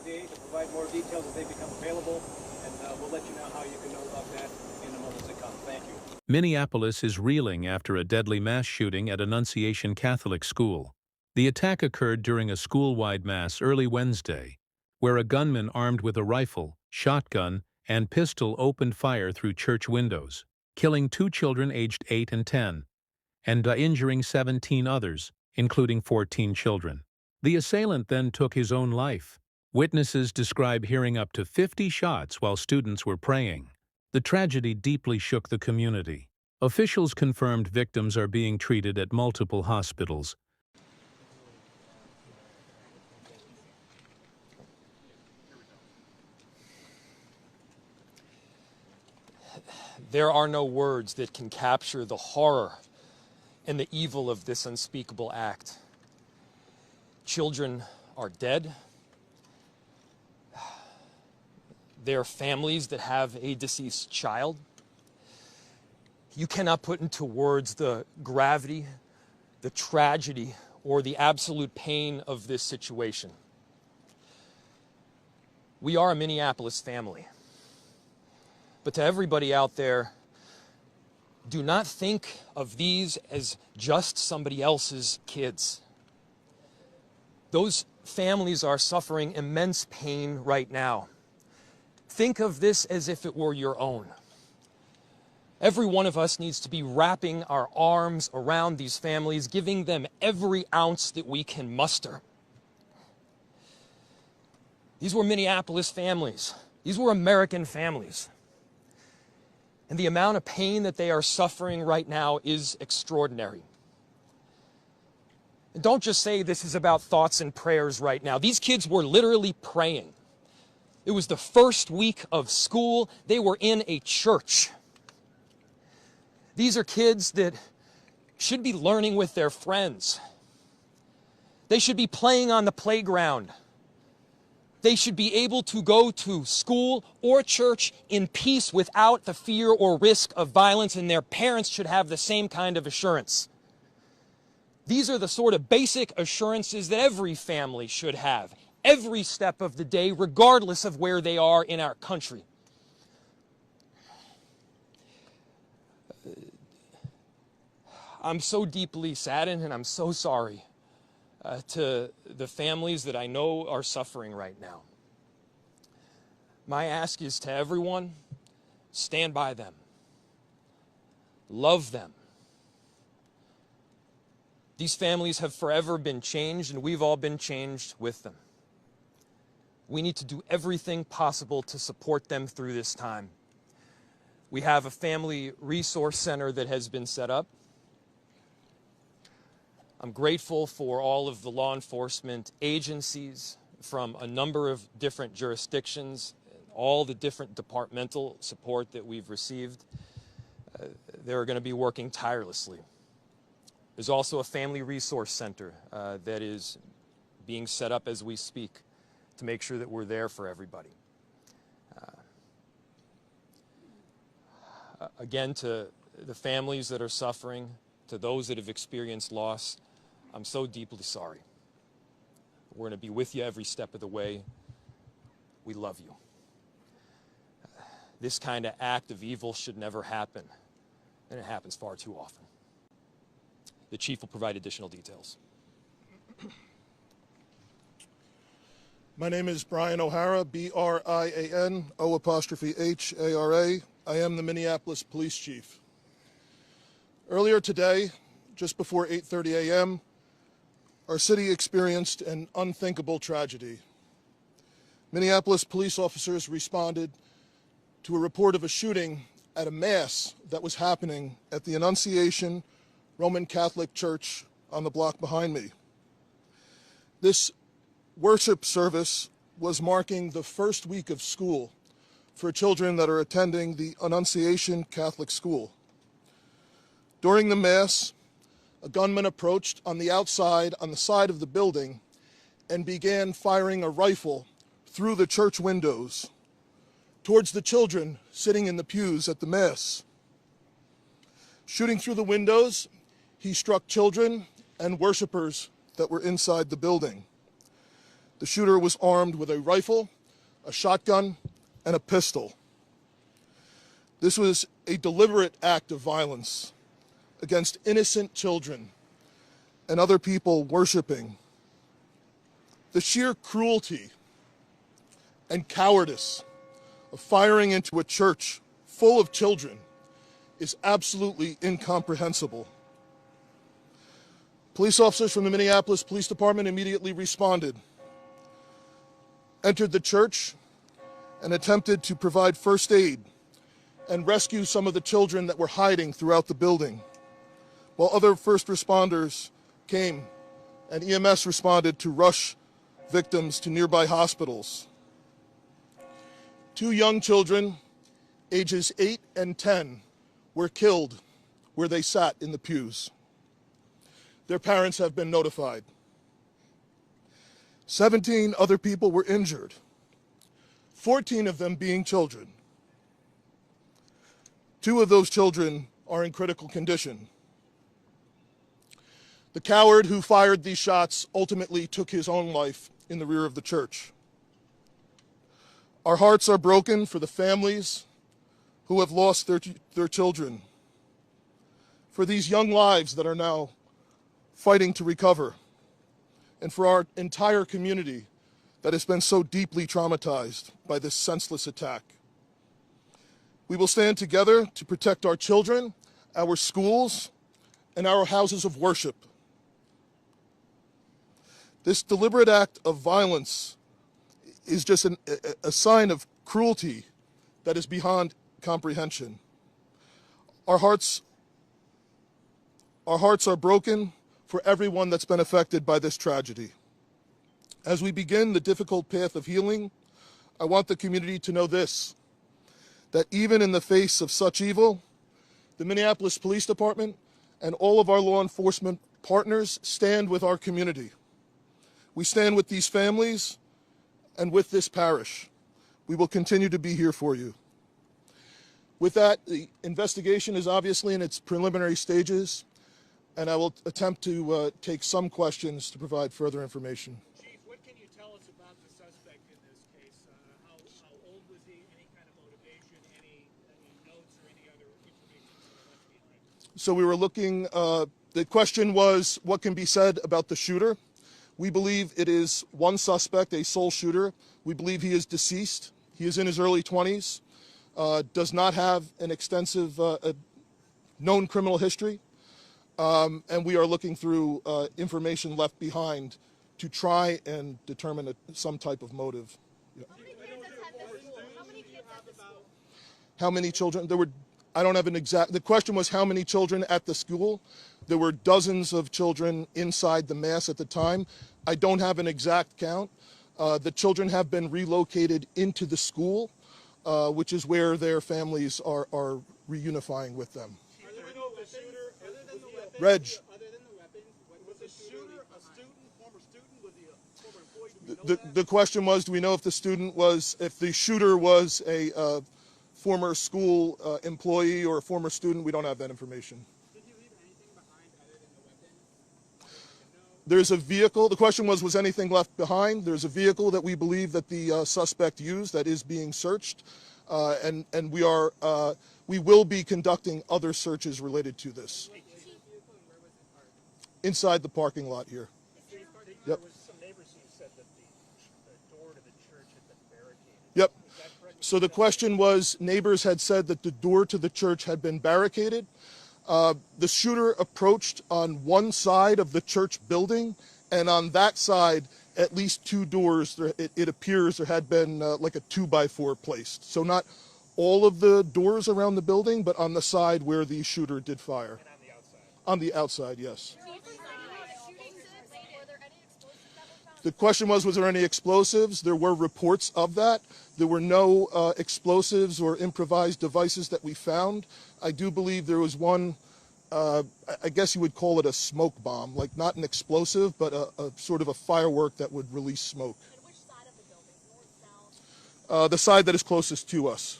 to provide more details as they become available, and we'll let you know how you can know about that in the moments to come. Thank you. Minneapolis is reeling after a deadly mass shooting at Annunciation Catholic School. The attack occurred during a school-wide mass early Wednesday, where a gunman armed with a rifle, shotgun, and pistol opened fire through church windows, killing 2 children aged 8 and 10, and injuring 17 others, including 14 children. The assailant then took his own life. Witnesses describe hearing up to 50 shots while students were praying. The tragedy deeply shook the community. Officials confirmed victims are being treated at multiple hospitals. There are no words that can capture the horror and the evil of this unspeakable act. Children are dead. There are families that have a deceased child. You cannot put into words the gravity, the tragedy, or the absolute pain of this situation. We are a Minneapolis family. But to everybody out there, do not think of these as just somebody else's kids. Those families are suffering immense pain right now. Think of this as if it were your own. Every one of us needs to be wrapping our arms around these families, giving them every ounce that we can muster. These were Minneapolis families. These were American families. And the amount of pain that they are suffering right now is extraordinary. And don't just say this is about thoughts and prayers right now. These kids were literally praying. It was the first week of school. They were in a church. These are kids that should be learning with their friends. They should be playing on the playground. They should be able to go to school or church in peace without the fear or risk of violence, and their parents should have the same kind of assurance. These are the sort of basic assurances that every family should have, every step of the day, regardless of where they are in our country. I'm so deeply saddened, and I'm so sorry to the families that I know are suffering right now. My ask is to everyone, stand by them. Love them. These families have forever been changed, and we've all been changed with them. We need to do everything possible to support them through this time. We have a family resource center that has been set up. I'm grateful for all of the law enforcement agencies from a number of different jurisdictions, all the different departmental support that we've received. They're going to be working tirelessly. There's also a family resource center that is being set up as we speak to make sure that we're there for everybody. Again, to the families that are suffering, to those that have experienced loss, I'm so deeply sorry. We're going to be with you every step of the way. We love you. This kind of act of evil should never happen, and it happens far too often. The chief will provide additional details. My name is Brian O'Hara, B-R-I-A-N, O''H-A-R-A. I am the Minneapolis Police Chief. Earlier today, just before 8:30 a.m., our city experienced an unthinkable tragedy. Minneapolis police officers responded to a report of a shooting at a mass that was happening at the Annunciation Roman Catholic Church on the block behind me. This worship service was marking the first week of school for children that are attending the Annunciation Catholic School. During the Mass, a gunman approached on the outside, on the side of the building, and began firing a rifle through the church windows towards the children sitting in the pews at the Mass. Shooting through the windows, he struck children and worshipers that were inside the building. The shooter was armed with a rifle, a shotgun, and a pistol. This was a deliberate act of violence against innocent children and other people worshiping. The sheer cruelty and cowardice of firing into a church full of children is absolutely incomprehensible. Police officers from the Minneapolis Police Department immediately responded, entered the church, and attempted to provide first aid and rescue some of the children that were hiding throughout the building, while other first responders came and EMS responded to rush victims to nearby hospitals. 2 young children, ages 8 and 10, were killed where they sat in the pews. Their parents have been notified. 17 other people were injured, 14 of them being children. 2 of those children are in critical condition. The coward who fired these shots ultimately took his own life in the rear of the church. Our hearts are broken for the families who have lost their children, for these young lives that are now fighting to recover, and for our entire community that has been so deeply traumatized by this senseless attack. We will stand together to protect our children, our schools, and our houses of worship. This deliberate act of violence is just a sign of cruelty that is beyond comprehension. Our hearts are broken for everyone that's been affected by this tragedy. As we begin the difficult path of healing, I want the community to know this, that even in the face of such evil, the Minneapolis Police Department and all of our law enforcement partners stand with our community. We stand with these families and with this parish. We will continue to be here for you. With that, the investigation is obviously in its preliminary stages, and I will attempt to take some questions to provide further information. Chief, what can you tell us about the suspect in this case? How old was he? Any kind of motivation? Any notes or any other information that were left behind? So we were looking, the question was, what can be said about the shooter? We believe it is one suspect, a sole shooter. We believe he is deceased. He is in his early 20s, does not have an extensive known criminal history, and we are looking through information left behind to try and determine some type of motive. Yeah. How many kids attend this school? How many kids at the school? How many children? There were, I don't have an exact, the question was how many children at the school. There were dozens of children inside the mass at the time. I don't have an exact count. The children have been relocated into the school, which is where their families are reunifying with them. Reg. Other than the weapons, was the shooter a student, former student? Was he a former employee? Do we know that? The question was, do we know if the shooter was a former school employee or a former student? We don't have that information. Did he leave anything behind other than the weapons? There's a vehicle. The question was anything left behind? There's a vehicle that we believe that the suspect used that is being searched, and we will be conducting other searches related to this. Inside the parking lot here. Yep. There was some neighbors who said that the door to the church had been barricaded. Yep. Is that correct? So the question was, neighbors had said that the door to the church had been barricaded. The shooter approached on one side of the church building, and on that side, at least 2 doors, it appears there had been like a 2x4 placed. So not all of the doors around the building, but on the side where the shooter did fire. And on the outside. On the outside, yes. Were there any explosives that were found? The question was there any explosives? There were reports of that. There were no explosives or improvised devices that we found. I do believe there was one, I guess you would call it a smoke bomb, like not an explosive, but a sort of a firework that would release smoke. And which side of the building? North, south? The side that is closest to us,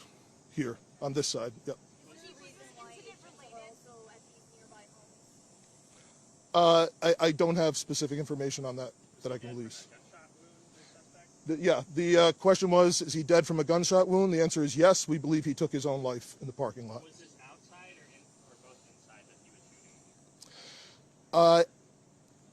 here, on this side. Yep. Any reason why it was also at these nearby homes? I don't have specific information on that I can release. The question was, is he dead from a gunshot wound? The answer is yes. We believe he took his own life in the parking lot. Was this outside or both inside that he was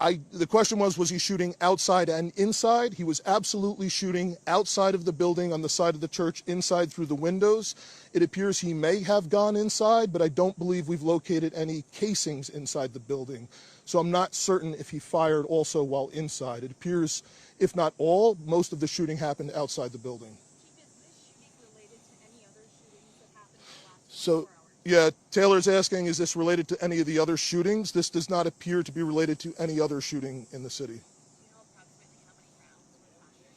shooting? The question was he shooting outside and inside? He was absolutely shooting outside of the building, on the side of the church, inside through the windows. It appears he may have gone inside, but I don't believe we've located any casings inside the building. So I'm not certain if he fired also while inside. It appears, if not all, most of the shooting happened outside the building. Chief, is this shooting related to any other shootings that happened in the last So, 24 hours? yeah, Taylor's asking, is this related to any of the other shootings? This does not appear to be related to any other shooting in the city. Do you know approximately how many rounds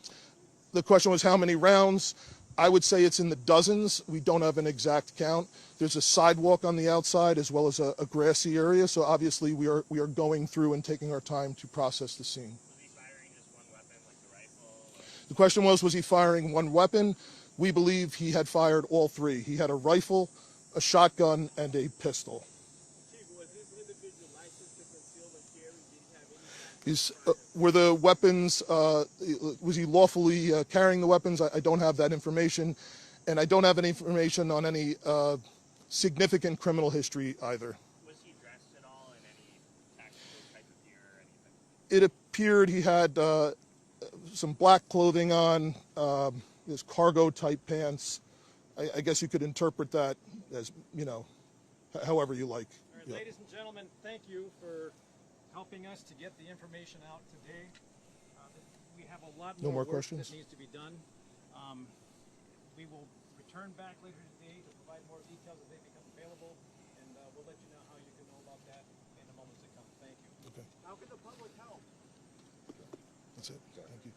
were fired? The question was how many rounds. I would say it's in the dozens. We don't have an exact count. There's a sidewalk on the outside as well as a grassy area, so obviously we are going through and taking our time to process the scene. Was he firing just one weapon, like the rifle? The question was he firing one weapon? We believe he had fired all three. He had a rifle, a shotgun, and a pistol. Chief, was this individual licensed to conceal and carry? Did he have any? Were the weapons, was he lawfully carrying the weapons? I don't have that information, and I don't have any information on any significant criminal history either. Was he dressed at all in any tactical type of gear or anything? It appeared he had some black clothing on, his cargo-type pants. I guess you could interpret that as, however you like. All right, Yeah. ladies and gentlemen, thank you for helping us to get the information out today. We have a lot No more work questions? that needs to be done. We will return back later today to provide more details as they become available, and we'll let you know how you can know about that in the moments to come. Thank you. Okay, How can the public help? that's it. Thank you.